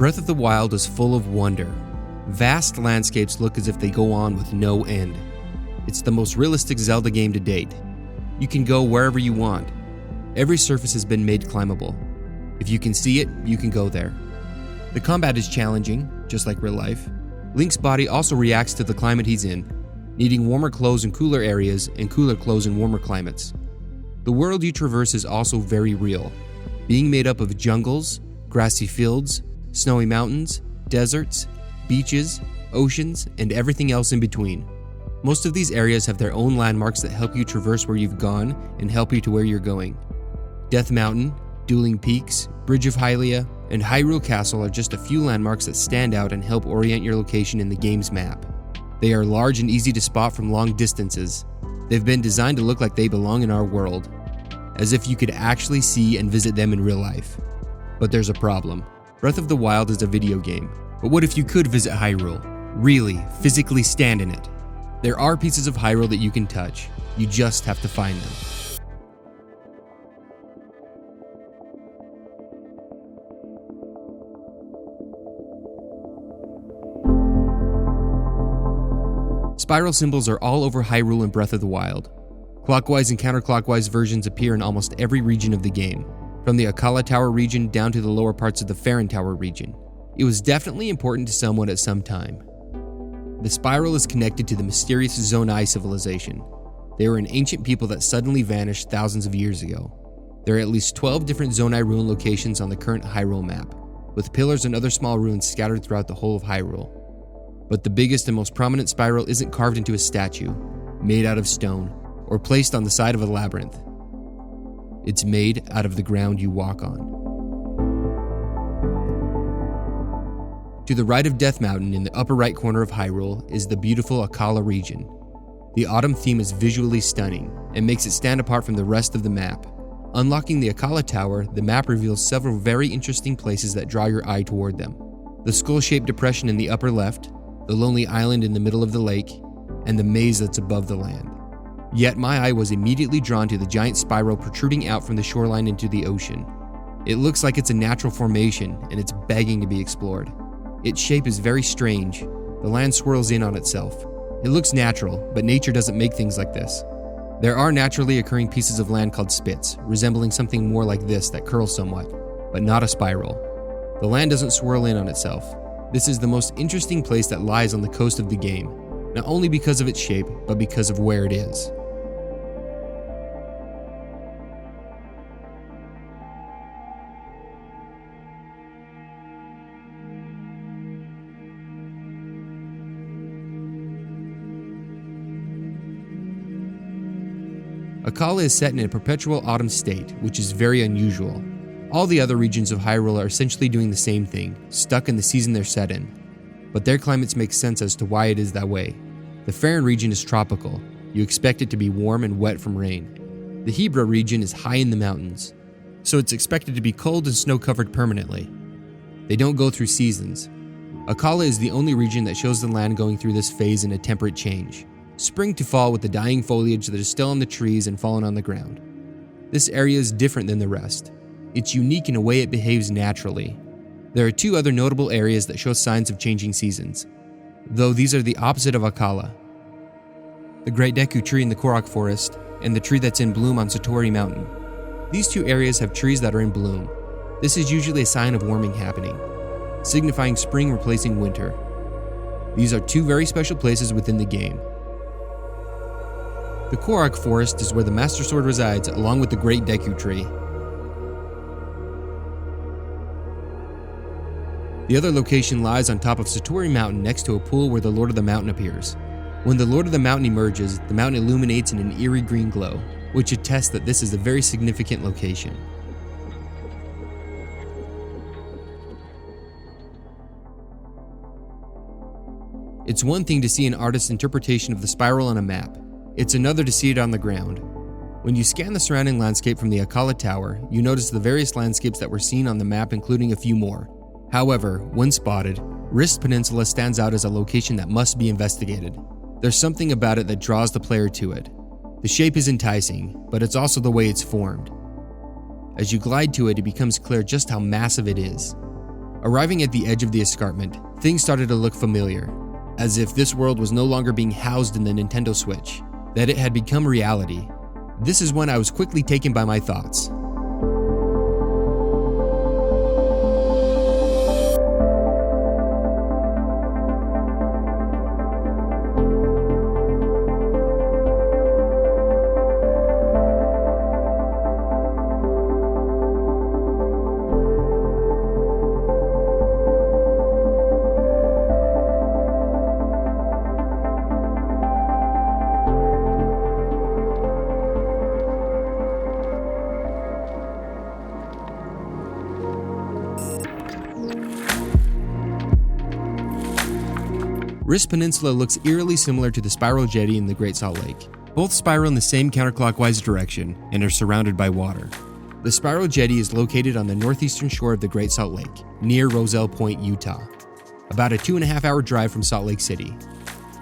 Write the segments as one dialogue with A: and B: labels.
A: Breath of the Wild is full of wonder. Vast landscapes look as if they go on with no end. It's the most realistic Zelda game to date. You can go wherever you want. Every surface has been made climbable. If you can see it, you can go there. The combat is challenging, just like real life. Link's body also reacts to the climate he's in, needing warmer clothes in cooler areas and cooler clothes in warmer climates. The world you traverse is also very real, being made up of jungles, grassy fields, snowy mountains, deserts, beaches, oceans, and everything else in between. Most of these areas have their own landmarks that help you traverse where you've gone and help you to where you're going. Death Mountain, Dueling Peaks, Bridge of Hylia, and Hyrule Castle are just a few landmarks that stand out and help orient your location in the game's map. They are large and easy to spot from long distances. They've been designed to look like they belong in our world, as if you could actually see and visit them in real life. But there's a problem. Breath of the Wild is a video game. But what if you could visit Hyrule? Really, physically stand in it? There are pieces of Hyrule that you can touch. You just have to find them. Spiral symbols are all over Hyrule in Breath of the Wild. Clockwise and counterclockwise versions appear in almost every region of the game, from the Akkala Tower region down to the lower parts of the Faron Tower region. It was definitely important to someone at some time. The spiral is connected to the mysterious Zonai civilization. They were an ancient people that suddenly vanished thousands of years ago. There are at least 12 different Zonai ruin locations on the current Hyrule map, with pillars and other small ruins scattered throughout the whole of Hyrule. But the biggest and most prominent spiral isn't carved into a statue, made out of stone, or placed on the side of a labyrinth. It's made out of the ground you walk on. To the right of Death Mountain in the upper right corner of Hyrule is the beautiful Akkala region. The autumn theme is visually stunning and makes it stand apart from the rest of the map. Unlocking the Akkala Tower, the map reveals several very interesting places that draw your eye toward them. The skull-shaped depression in the upper left, the lonely island in the middle of the lake, and the maze that's above the land. Yet my eye was immediately drawn to the giant spiral protruding out from the shoreline into the ocean. It looks like it's a natural formation and it's begging to be explored. Its shape is very strange. The land swirls in on itself. It looks natural, but nature doesn't make things like this. There are naturally occurring pieces of land called spits, resembling something more like this that curls somewhat, but not a spiral. The land doesn't swirl in on itself. This is the most interesting place that lies on the coast of the game, not only because of its shape, but because of where it is. Akala is set in a perpetual autumn state, which is very unusual. All the other regions of Hyrule are essentially doing the same thing, stuck in the season they're set in. But their climates make sense as to why it is that way. The Faron region is tropical. You expect it to be warm and wet from rain. The Hebra region is high in the mountains, so it's expected to be cold and snow-covered permanently. They don't go through seasons. Akkala is the only region that shows the land going through this phase in a temperate change. Spring to fall with the dying foliage that is still on the trees and fallen on the ground. This area is different than the rest. It's unique in a way it behaves naturally. There are two other notable areas that show signs of changing seasons, though these are the opposite of Akkala. The Great Deku tree in the Korok Forest and the tree that's in bloom on Satori Mountain. These two areas have trees that are in bloom. This is usually a sign of warming happening, signifying spring replacing winter. These are two very special places within the game. The Korok Forest is where the Master Sword resides, along with the Great Deku tree. The other location lies on top of Satori Mountain next to a pool where the Lord of the Mountain appears. When the Lord of the Mountain emerges, the mountain illuminates in an eerie green glow, which attests that this is a very significant location. It's one thing to see an artist's interpretation of the spiral on a map. It's another to see it on the ground. When you scan the surrounding landscape from the Akkala Tower, you notice the various landscapes that were seen on the map, including a few more. However, when spotted, Rist Peninsula stands out as a location that must be investigated. There's something about it that draws the player to it. The shape is enticing, but it's also the way it's formed. As you glide to it, it becomes clear just how massive it is. Arriving at the edge of the escarpment, things started to look familiar, as if this world was no longer being housed in the Nintendo Switch, that it had become reality. This is when I was quickly taken by my thoughts. Rist Peninsula looks eerily similar to the Spiral Jetty in the Great Salt Lake. Both spiral in the same counterclockwise direction and are surrounded by water. The Spiral Jetty is located on the northeastern shore of the Great Salt Lake, near Roselle Point, Utah, about a 2.5-hour drive from Salt Lake City.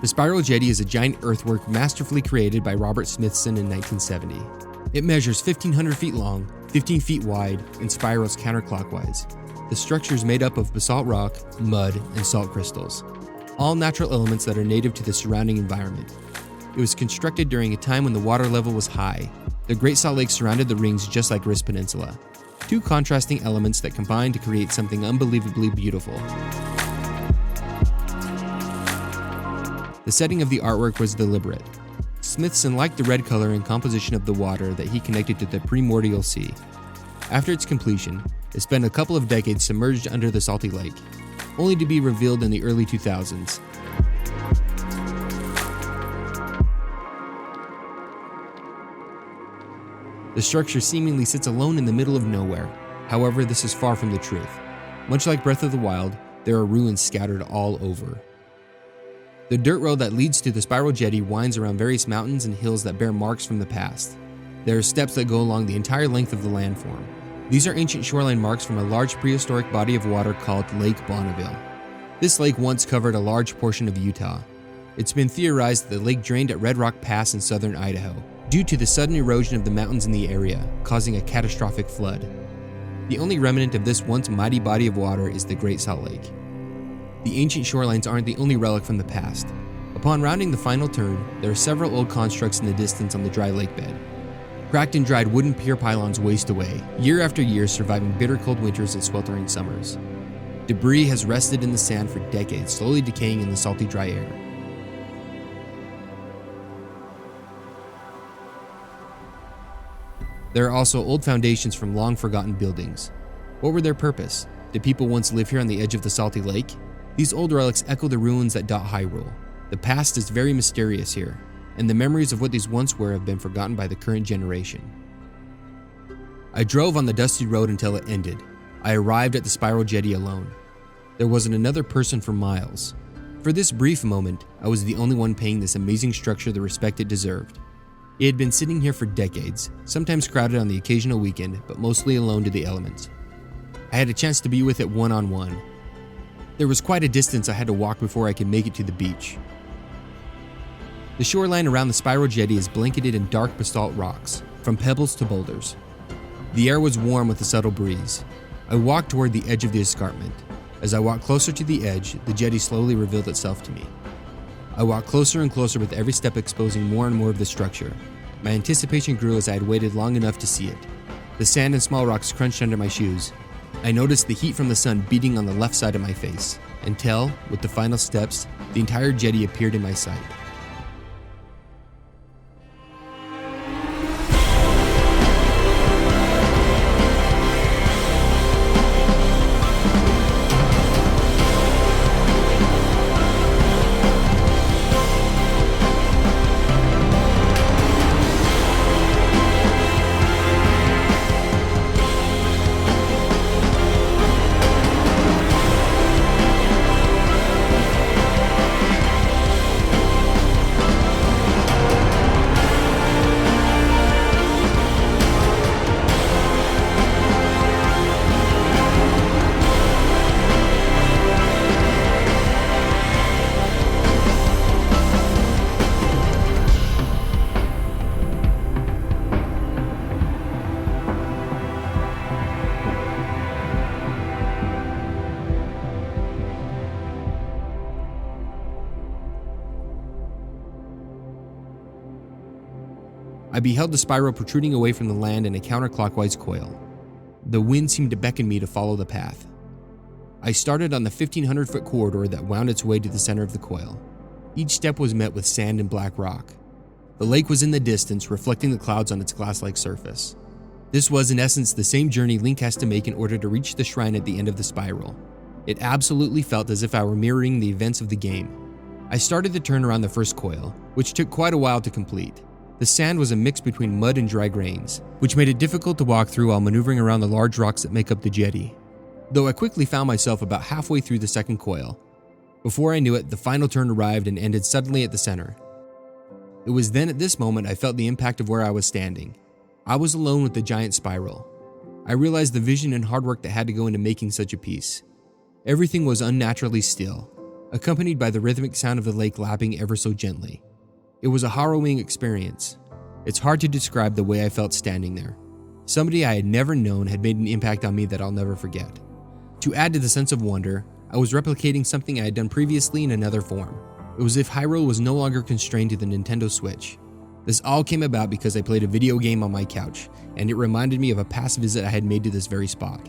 A: The Spiral Jetty is a giant earthwork masterfully created by Robert Smithson in 1970. It measures 1,500 feet long, 15 feet wide, and spirals counterclockwise. The structure is made up of basalt rock, mud, and salt crystals, all natural elements that are native to the surrounding environment. It was constructed during a time when the water level was high. The Great Salt Lake surrounded the rings just like Rist Peninsula, two contrasting elements that combine to create something unbelievably beautiful. The setting of the artwork was deliberate. Smithson liked the red color and composition of the water that he connected to the primordial sea. After its completion, it spent a couple of decades submerged under the salty lake, only to be revealed in the early 2000s. The structure seemingly sits alone in the middle of nowhere. However, this is far from the truth. Much like Breath of the Wild, there are ruins scattered all over. The dirt road that leads to the Spiral Jetty winds around various mountains and hills that bear marks from the past. There are steps that go along the entire length of the landform. These are ancient shoreline marks from a large prehistoric body of water called Lake Bonneville. This lake once covered a large portion of Utah. It's been theorized that the lake drained at Red Rock Pass in southern Idaho, due to the sudden erosion of the mountains in the area, causing a catastrophic flood. The only remnant of this once mighty body of water is the Great Salt Lake. The ancient shorelines aren't the only relic from the past. Upon rounding the final turn, there are several old constructs in the distance on the dry lake bed. Cracked and dried wooden pier pylons waste away, year after year surviving bitter cold winters and sweltering summers. Debris has rested in the sand for decades, slowly decaying in the salty dry air. There are also old foundations from long forgotten buildings. What were their purpose? Did people once live here on the edge of the salty lake? These old relics echo the ruins that dot Hyrule. The past is very mysterious here, and the memories of what these once were have been forgotten by the current generation. I drove on the dusty road until it ended. I arrived at the Spiral Jetty alone. There wasn't another person for miles. For this brief moment, I was the only one paying this amazing structure the respect it deserved. It had been sitting here for decades, sometimes crowded on the occasional weekend, but mostly alone to the elements. I had a chance to be with it one-on-one. There was quite a distance I had to walk before I could make it to the beach. The shoreline around the Spiral Jetty is blanketed in dark basalt rocks, from pebbles to boulders. The air was warm with a subtle breeze. I walked toward the edge of the escarpment. As I walked closer to the edge, the jetty slowly revealed itself to me. I walked closer and closer with every step exposing more and more of the structure. My anticipation grew as I had waited long enough to see it. The sand and small rocks crunched under my shoes. I noticed the heat from the sun beating on the left side of my face, until, with the final steps, the entire jetty appeared in my sight. I beheld the spiral protruding away from the land in a counterclockwise coil. The wind seemed to beckon me to follow the path. I started on the 1,500-foot corridor that wound its way to the center of the coil. Each step was met with sand and black rock. The lake was in the distance, reflecting the clouds on its glass-like surface. This was in essence the same journey Link has to make in order to reach the shrine at the end of the spiral. It absolutely felt as if I were mirroring the events of the game. I started the turn around the first coil, which took quite a while to complete. The sand was a mix between mud and dry grains, which made it difficult to walk through while maneuvering around the large rocks that make up the jetty. Though I quickly found myself about halfway through the second coil. Before I knew it, the final turn arrived and ended suddenly at the center. It was then at this moment I felt the impact of where I was standing. I was alone with the giant spiral. I realized the vision and hard work that had to go into making such a piece. Everything was unnaturally still, accompanied by the rhythmic sound of the lake lapping ever so gently. It was a harrowing experience. It's hard to describe the way I felt standing there. Somebody I had never known had made an impact on me that I'll never forget. To add to the sense of wonder, I was replicating something I had done previously in another form. It was as if Hyrule was no longer constrained to the Nintendo Switch. This all came about because I played a video game on my couch, and it reminded me of a past visit I had made to this very spot.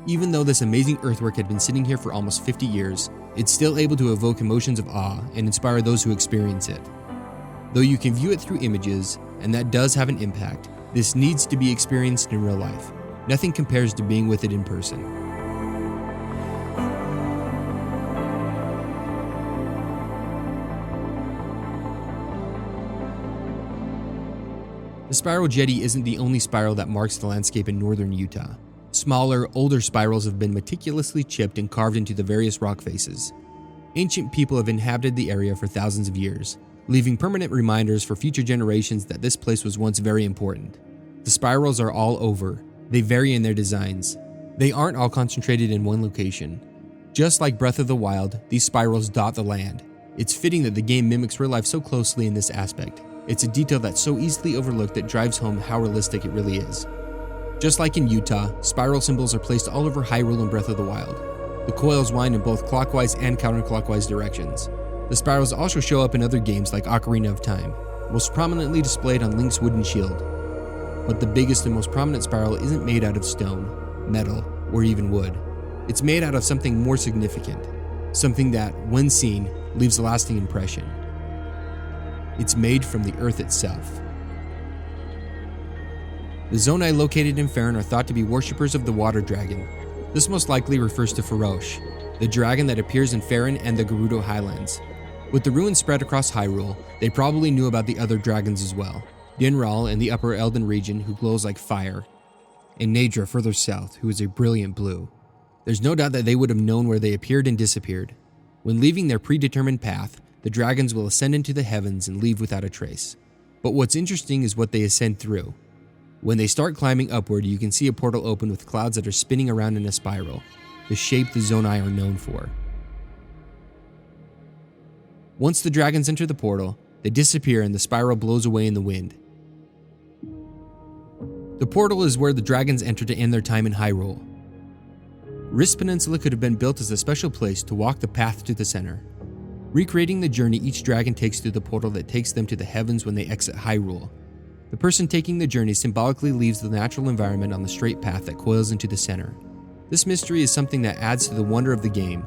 A: Even though this amazing earthwork had been sitting here for almost 50 years, it's still able to evoke emotions of awe and inspire those who experience it. Though you can view it through images, and that does have an impact, this needs to be experienced in real life. Nothing compares to being with it in person. The spiral jetty isn't the only spiral that marks the landscape in northern Utah. Smaller, older spirals have been meticulously chipped and carved into the various rock faces. Ancient people have inhabited the area for thousands of years, leaving permanent reminders for future generations that this place was once very important. The spirals are all over. They vary in their designs. They aren't all concentrated in one location. Just like Breath of the Wild, these spirals dot the land. It's fitting that the game mimics real life so closely in this aspect. It's a detail that's so easily overlooked that drives home how realistic it really is. Just like in Utah, spiral symbols are placed all over Hyrule and Breath of the Wild. The coils wind in both clockwise and counterclockwise directions. The spirals also show up in other games like Ocarina of Time, most prominently displayed on Link's wooden shield. But the biggest and most prominent spiral isn't made out of stone, metal, or even wood. It's made out of something more significant, something that, when seen, leaves a lasting impression. It's made from the earth itself. The Zonai located in Faron are thought to be worshippers of the water dragon. This most likely refers to Farosh, the dragon that appears in Faron and the Gerudo Highlands. With the ruins spread across Hyrule, they probably knew about the other dragons as well. Dinral in the upper Elden region, who glows like fire, and Naedra further south, who is a brilliant blue. There's no doubt that they would have known where they appeared and disappeared. When leaving their predetermined path, the dragons will ascend into the heavens and leave without a trace. But what's interesting is what they ascend through. When they start climbing upward, you can see a portal open with clouds that are spinning around in a spiral, the shape the Zonai are known for. Once the dragons enter the portal, they disappear and the spiral blows away in the wind. The portal is where the dragons enter to end their time in Hyrule. Rist Peninsula could have been built as a special place to walk the path to the center, recreating the journey each dragon takes through the portal that takes them to the heavens when they exit Hyrule. The person taking the journey symbolically leaves the natural environment on the straight path that coils into the center. This mystery is something that adds to the wonder of the game.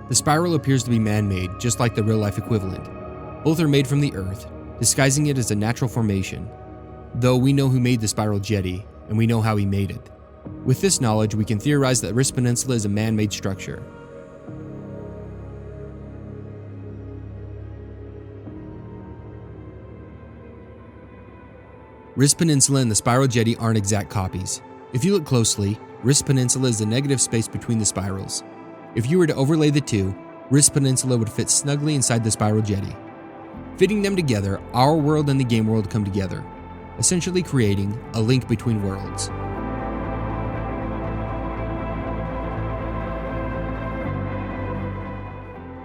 A: The spiral appears to be man-made, just like the real-life equivalent. Both are made from the earth, disguising it as a natural formation. Though we know who made the spiral jetty, and we know how he made it. With this knowledge, we can theorize that Rist Peninsula is a man-made structure. Rist Peninsula and the spiral jetty aren't exact copies. If you look closely, Rist Peninsula is the negative space between the spirals. If you were to overlay the two, Rist Peninsula would fit snugly inside the spiral jetty. Fitting them together, our world and the game world come together, essentially creating a link between worlds.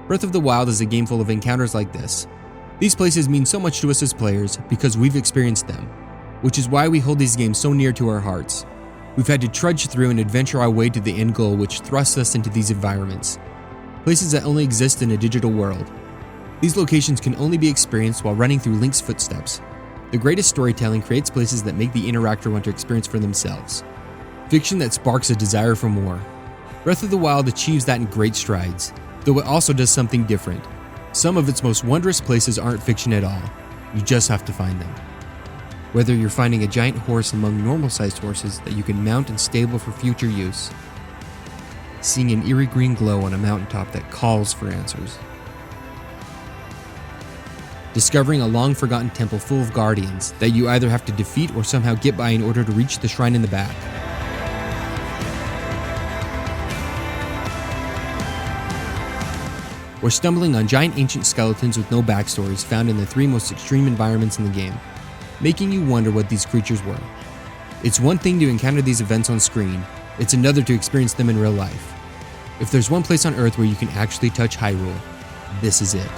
A: Breath of the Wild is a game full of encounters like this. These places mean so much to us as players because we've experienced them, which is why we hold these games so near to our hearts. We've had to trudge through and adventure our way to the end goal, which thrusts us into these environments, places that only exist in a digital world. These locations can only be experienced while running through Link's footsteps, The greatest storytelling creates places that make the interactor want to experience for themselves. Fiction that sparks a desire for more. Breath of the Wild achieves that in great strides, though it also does something different. Some of its most wondrous places aren't fiction at all. You just have to find them. Whether you're finding a giant horse among normal-sized horses that you can mount and stable for future use, seeing an eerie green glow on a mountaintop that calls for answers, discovering a long-forgotten temple full of guardians that you either have to defeat or somehow get by in order to reach the shrine in the back, or stumbling on giant ancient skeletons with no backstories found in the 3 most extreme environments in the game, making you wonder what these creatures were. It's one thing to encounter these events on screen, it's another to experience them in real life. If there's one place on Earth where you can actually touch Hyrule, this is it.